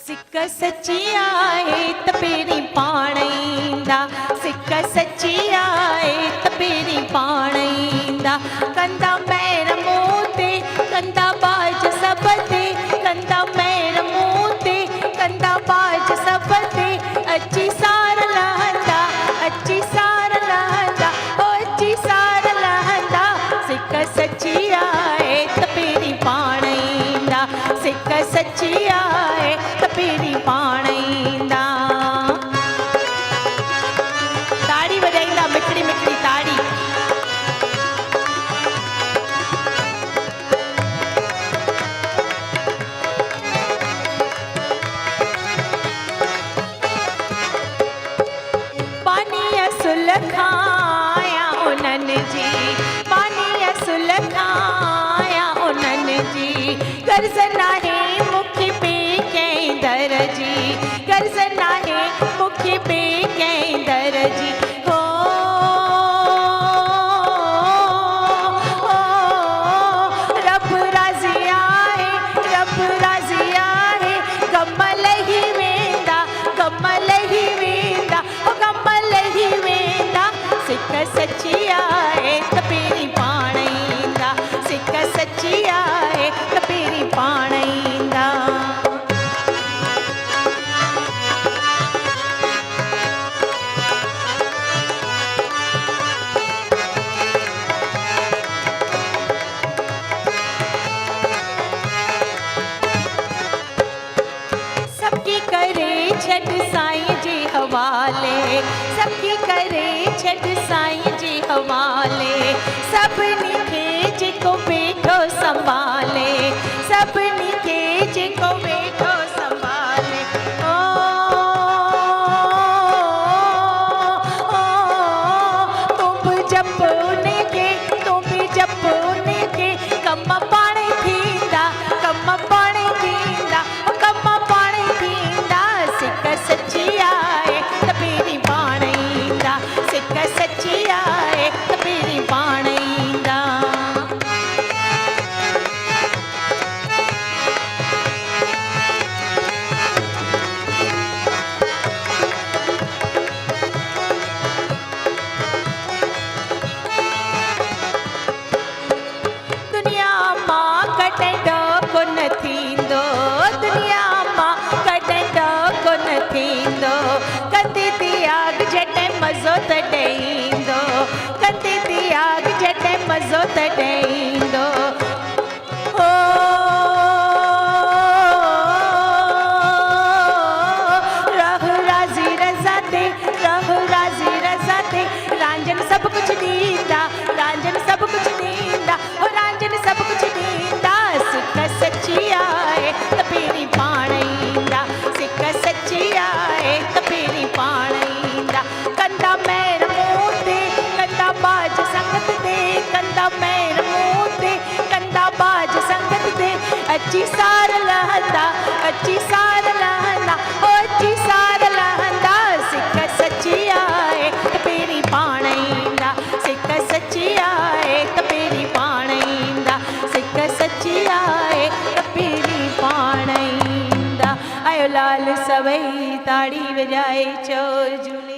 सिक सची आहे त पहिरीं पाण ईंदा, सिक सची आहे त पहिरीं पाण ईंदा। कंदा महिर मूं ते, कंदा बाज सभ ते, कंदा महिर मूं ते, कंदा बाज सभ ते। अची सार लहंदा, अची सार लहंदा, ओ अची सार लहंदा। सिक सची आहे त पहिरीं पाण ईंदा, सिक सची आहे त पहिरीं पाण ईंदा। ताड़ी वॼाईंदा, मिठड़ी मिठड़ी ताड़ी। पानीअ सुलखाया उन्हनि जी, पानीअ सुलखाया उन्हनि जी। कर्ज़ नाहे मूंखे ॿिए कंहिं दर जी, कर्ज़ नाहे मूंखे ॿिए कंहिं दर जी। हो रब राज़ी आहे, रब राज़ी आहे। गम लही वेंदा, गम लही वेंदा, ओ गम लही वेंदा। सिक सची आहे त पहिरीं पाण ईंदा, सिक सची आहे त पहिरीं पाण ईंदा। सबकी करे छॾ साईं जे हवाले, सबकी करे छॾ साईं जे हवाले। सभिनी खे जेको वेठो संभाले, सभिनी खे जेको वेठो संभाले। ओ तूं बि जप उनखे, तूं बि जप उनखे। कम पाण थींदा, कम पाण थींदा, कम पाण थींदा। सिक सची आहे त पहिरीं पाण ईंदा, सिक सची आहे त पहिरीं पाण ईंदा। दुनिया मां कॾहिं ॾको न थींदो, दुनिया मां कॾहिं ॾको न थींदो। कंदे त्याग जॾहिं मज़ो तॾहिं ईंदो, कंदे त्याग जॾहिं मज़ो तॾहिं ईंदो। हो रह राज़ी रज़ा ते, रह राज़ी रज़ा ते। रांझन सभु कुझु ॾींदा, रांझन सभु कुझु ॾींदा, हो रांझन सभु कुझु ॾींदा। सिक सची आहे त पहिरीं पाण ईंदा, सिक सची आहे त पहिरीं पाण ईंदा। कंदा महिर मूं ते, कंदा बाज संगत ते, कंदा महिर मूं ते, कंदा बाज संगत ते। अची सार लहंदा, अची सार लहंदा, ओ अची सार लहंदा। सिक सची आहे त पहिरीं पाण ईंदा, सिक सची आहे त पहिरीं पाण ईंदा, सिक सची आहे त पहिरीं पाण ईंदा। आयो लाल सभई ताड़ी वॼाए चओ झूले।